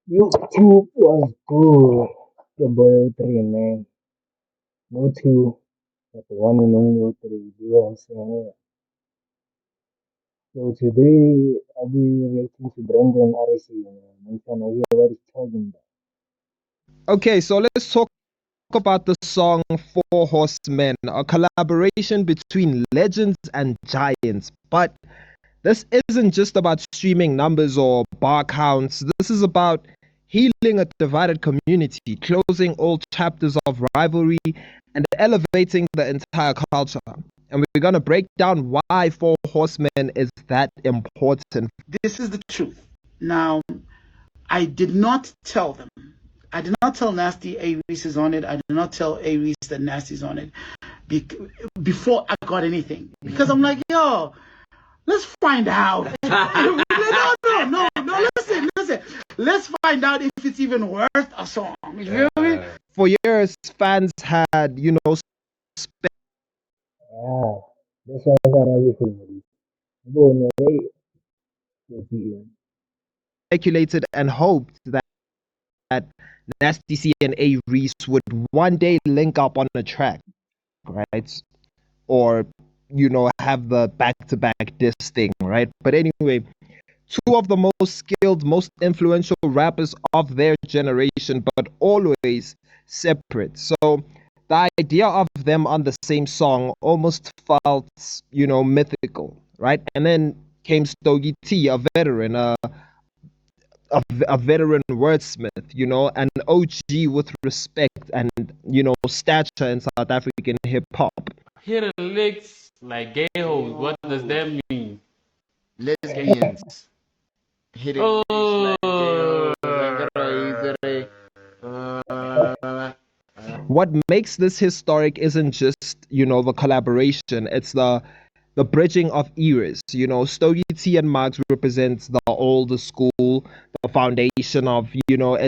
YouTube was good. The boy 3, man. No two, but the one and only 3. You know what I'm saying? So today I'll be reacting to Brandon RSA, man. I'm trying to hear what he's talking about. Okay, so let's talk about the song Four Horsemen, a collaboration between legends and giants. But this isn't just about streaming numbers or bar counts. This is about healing a divided community, closing all chapters of rivalry, and elevating the entire culture. And we're going to break down why Four Horsemen is that important. This is the truth. Now, I did not tell them. I did not tell Nasty AREECE is on it. I did not tell AREECE that Nasty's on it before I got anything. Because I'm like, yo, let's find out. No, listen. Let's find out if it's even worth a song. You feel me? For years, fans had, Ah, that's why I got everything. Go on the way. speculated and hoped that Nasty C and AREECE would one day link up on a track, right? Or, have the back to back diss thing, right? But anyway, two of the most skilled, most influential rappers of their generation, but always separate. So the idea of them on the same song almost felt, mythical, right? And then came Stogie T, a veteran, a veteran wordsmith, an OG with respect and, stature in South African hip hop. Hitting licks like gay hoes. What does that mean? Lesbians hitting Oh, What makes this historic isn't just, the collaboration, it's the bridging of eras. Stogie T and MAGGZ represents the older school, the foundation of,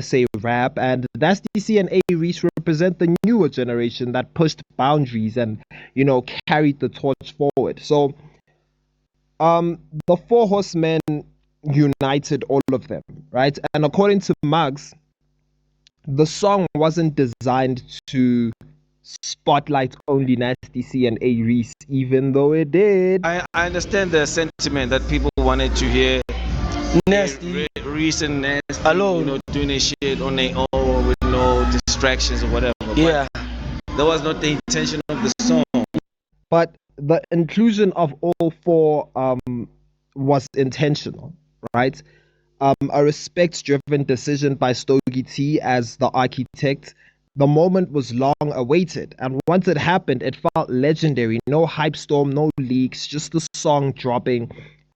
SA rap, and Nasty C and AREECE represent the newer generation that pushed boundaries and, carried the torch forward. So, the Four Horsemen united all of them, right? And according to MAGGZ, the song wasn't designed to spotlight only Nasty C and AREECE, even though it did. I understand the sentiment that people wanted to hear nasty recent nasty, alone. doing their shit on their own with no distractions or whatever. Yeah, But that was not the intention of the song. But the inclusion of all four was intentional, right? A respect-driven decision by Stogie T as the architect. The moment was long awaited, and once it happened, it felt legendary. No hype storm, no leaks, just the song dropping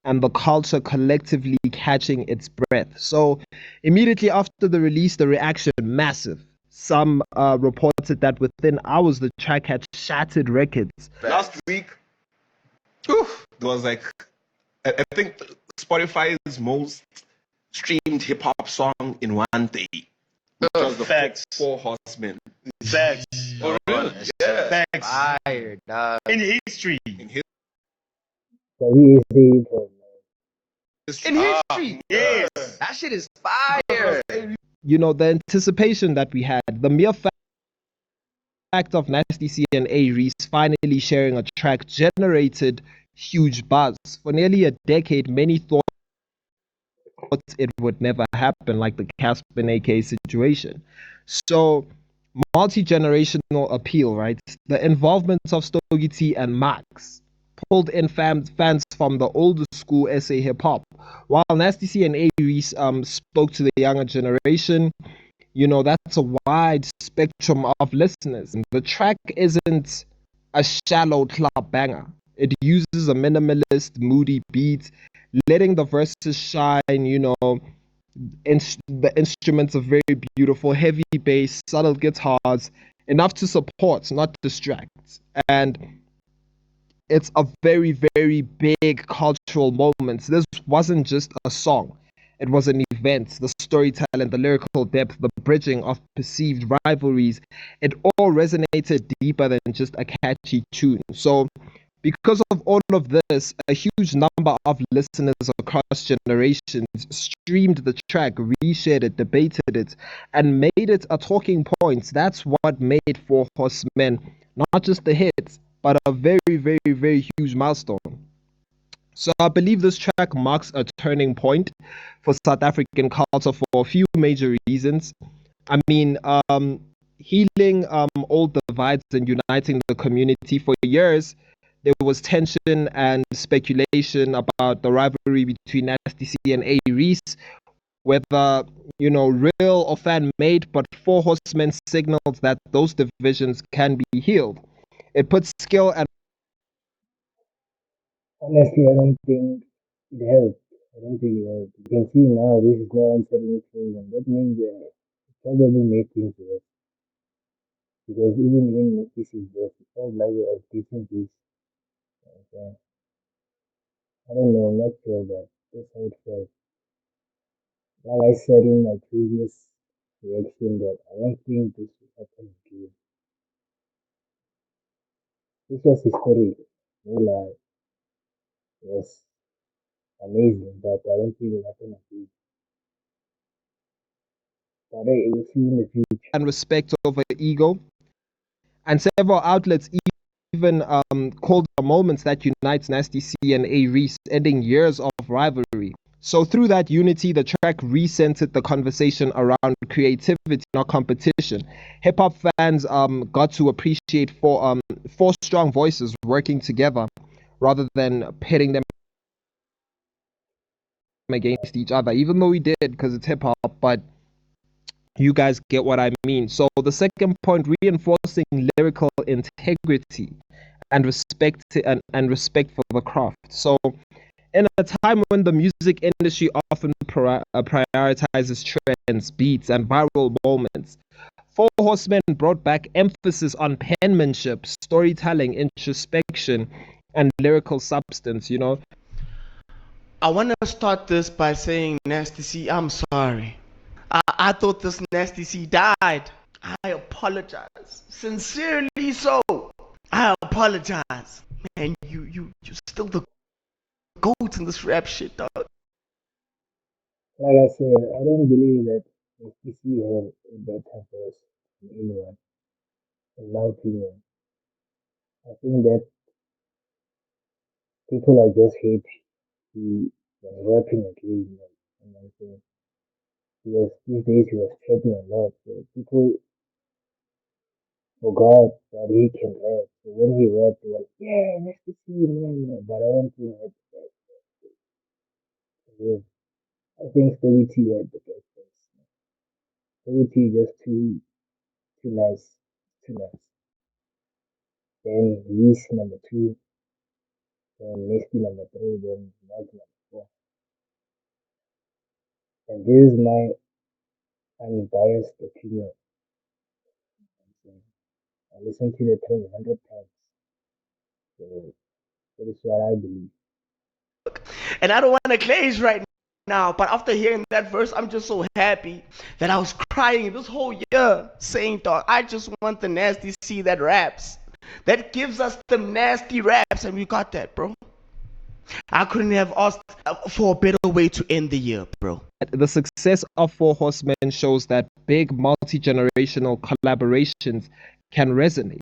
and the culture collectively catching its breath. So, immediately after the release, the reaction massive. Some reported that within hours the track had shattered records. Last week, there was like, I think Spotify's most streamed hip hop song in one day. It was the Facts. Four Horsemen. Facts. For real? Yeah. Facts. fire, dog. In history. In his So he is the intro, In history. Yes. That shit is fire. The anticipation that we had, the mere fact of Nasty C and AREECE finally sharing a track generated huge buzz. For nearly a decade, many thought it would never happen, like the Casper and AK situation. So, multi-generational appeal, right? The involvement of Stogie T and MAGGZ pulled in fans from the older school SA hip hop, while Nasty C and AREECE spoke to the younger generation. That's a wide spectrum of listeners. The track isn't a shallow club banger. It uses a minimalist, moody beat, letting the verses shine, the instruments are very beautiful, heavy bass, subtle guitars, enough to support, not distract. And it's a very, very big cultural moment. This wasn't just a song. It was an event. The storytelling, the lyrical depth, the bridging of perceived rivalries, it all resonated deeper than just a catchy tune. So Because of all of this, a huge number of listeners across generations streamed the track, reshared it, debated it, and made it a talking point. That's what made Four Horsemen not just the hit, but a very, very, very huge milestone. So I believe this track marks a turning point for South African culture for a few major reasons. I mean, healing old divides and uniting the community. For years, there was tension and speculation about the rivalry between Nasty C and AREECE, whether real or fan made. But Four Horsemen signals that those divisions can be healed. It puts skill and Honestly, I don't think it helped. I don't think it helped. You can see now this is now answering things, and that means it probably made things worse. Because even when this is worse, it felt like it was teaching this. Okay. I don't know, I'm not sure, but that's how it felt. Like I said in my previous reaction, that I don't think this will happen again. This was historic. No lie. It was amazing, but I don't think it will happen again. But hey, we'll see in the future. respect over ego. And several outlets even called the moments that unites Nasty C and AREECE, ending years of rivalry. So through that unity, the track recentered the conversation around creativity, not competition. Hip hop fans got to appreciate four strong voices working together, rather than pitting them against each other. Even though we did, because it's hip hop, but you guys get what I mean. So the second point, reinforcing lyrical integrity and respect for the craft. So in a time when the music industry often prioritizes trends, beats, and viral moments, Four Horsemen brought back emphasis on penmanship, storytelling, introspection, and lyrical substance. I want to start this by saying, Nasty C, I'm sorry. I thought this Nasty C died. I apologize. Sincerely so. I apologize. Man, you still the goat in this rap shit, dog. Like I said, I don't believe that SPC have a better verse than anyone, in my opinion. I think that people are just hate he was rapping again. And I think these days he was trapping a lot. So people forgot that he can rap. So when he rapped, they were like, yeah, nice to see you, man. But I don't think that. Yeah. I think Stogie T had the best verse. Stogie T just too nice. Too nice. Then Reese number two, then Misty number three, then Mug number four. And this is my unbiased opinion. I listened to the track 100 times. So that is what I believe. And I don't want to clash right now, but after hearing that verse, I'm just so happy that I was crying this whole year saying, dog, I just want the Nasty C that raps. That gives us the nasty raps, and we got that, bro. I couldn't have asked for a better way to end the year, bro. The success of Four Horsemen shows that big multi-generational collaborations can resonate,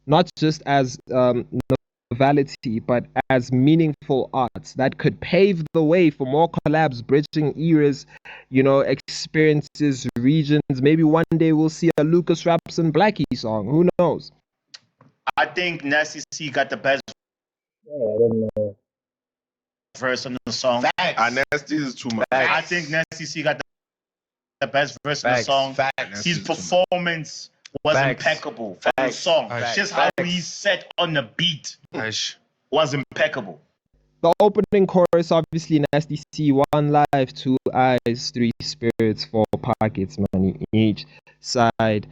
not just as novelty, but as meaningful arts that could pave the way for more collabs, bridging eras, experiences, regions. Maybe one day we'll see a Lucas Raps and Blackie song. Who knows? I think Nasty C got the best Yeah, I don't know. verse on the song. Nasty is too much. I think Nasty C got the best verse on the song. His performance was impeccable for the song. Just how he set on the beat was impeccable. The opening chorus, obviously, Nasty C, one life, two eyes, three spirits, four pockets, money each side.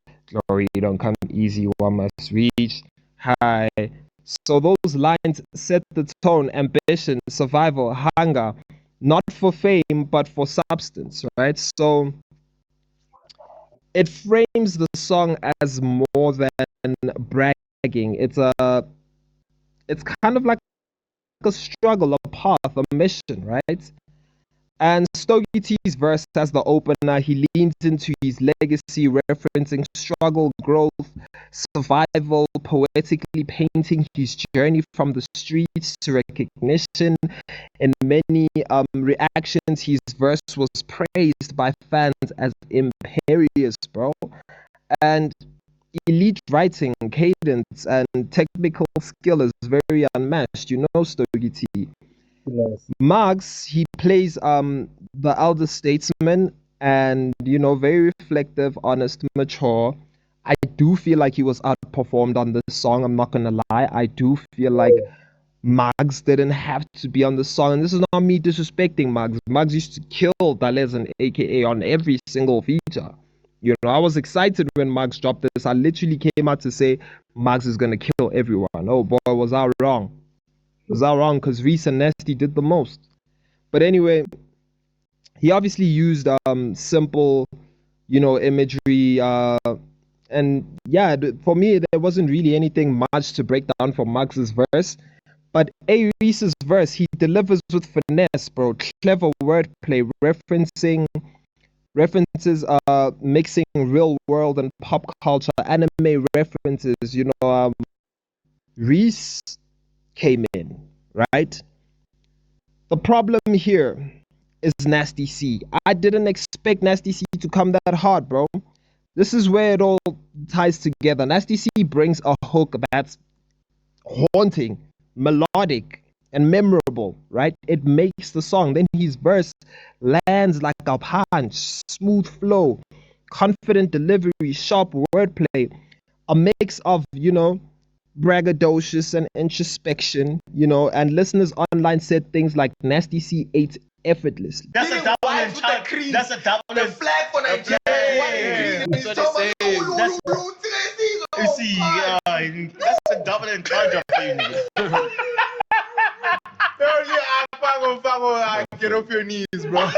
Glory don't come easy, one must reach high. So those lines set the tone, ambition, survival, hunger, not for fame, but for substance, right? So it frames the song as more than bragging. It's a it's kind of like a struggle, a path, a mission, right? And Stogie T's verse as the opener, he leans into his legacy, referencing struggle, growth, survival, poetically painting his journey from the streets to recognition. In many reactions, his verse was praised by fans as imperious, bro. And elite writing, cadence, and technical skill is very unmatched. You know, Stogie T. Yes. MAGGZ, he plays the elder statesman, and very reflective, honest, mature. I do feel like he was outperformed on this song. I'm not gonna lie. I do feel like MAGGZ didn't have to be on the song, and this is not me disrespecting MAGGZ. MAGGZ used to kill Dalez and AKA on every single feature. I was excited when MAGGZ dropped this. I literally came out to say MAGGZ is gonna kill everyone. Oh boy, was I wrong. Was I wrong? Because RSA and Nasty did the most. But anyway, he obviously used simple, imagery, and yeah, for me there wasn't really anything much to break down for MAGGZ's verse. But AREECE's verse, he delivers with finesse, bro. Clever wordplay, references, mixing real world and pop culture, anime references. Reese came in, right? The problem here is Nasty C. I didn't expect Nasty C to come that hard, bro. This is where it all ties together. Nasty C brings a hook that's haunting, melodic, and memorable, right? It makes the song. Then his verse lands like a punch, smooth flow, confident delivery, sharp wordplay, a mix of, braggadocious and introspection, and listeners online said things like Nasty C ate effortlessly. That's a double entendre. That's a double The flag for Nigeria. Yeah. That's what they say. You see, that's a double entendre for you niggas. Get off your knees, bro.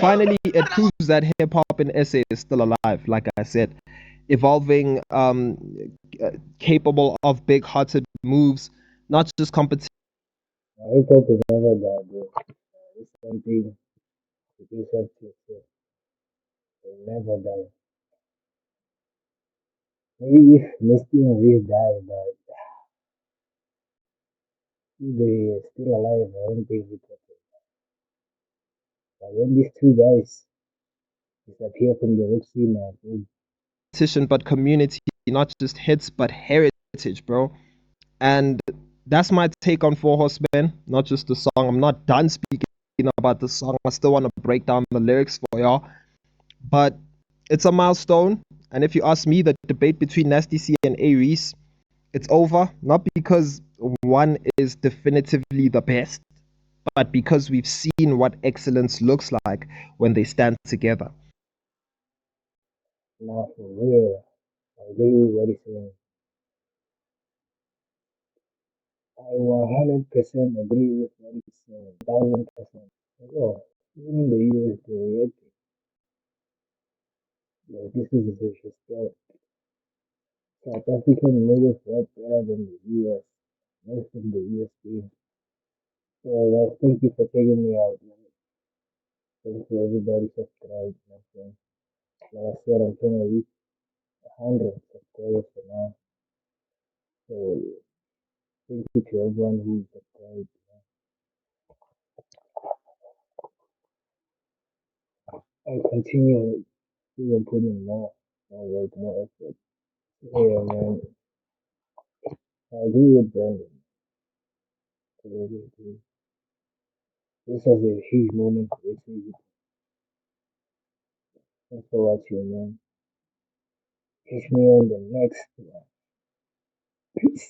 Finally, it proves that hip hop in SA is still alive, like I said, evolving, capable of big hearted moves, not just competition. Hip hop is never that, bro. It's something to do something to. It never die. Maybe if Misty and Reese die, but if they are still alive, I don't think hip hop is. But when these two guys disappear from the rock scene, I think But community, not just hits, but heritage, bro. And that's my take on Four Horsemen, not just the song. I'm not done speaking about the song. I still want to break down the lyrics for y'all. But it's a milestone. And if you ask me, the debate between Nasty C and AREECE, it's over. Not because one is definitively the best, but because we've seen what excellence looks like when they stand together. now for real, I agree with what he's saying. I 100% agree with what he's saying. 1000%. Oh, even in the US, they reacted. Like, this is a disrespect. South African niggas rap better than the US. Most of the US teams. So, guys, thank you for taking me out, man. Thanks for everybody subscribe. You know what I'm saying? Like I said, I'm trying to reach 100 subscribers for now. So, thank you to everyone who subscribed. I'll continue even putting more work, more effort. Yeah, man. I agree with Brandon. I really agree. This was a huge moment for me. Thanks for watching, man. Catch me on the next one. Peace.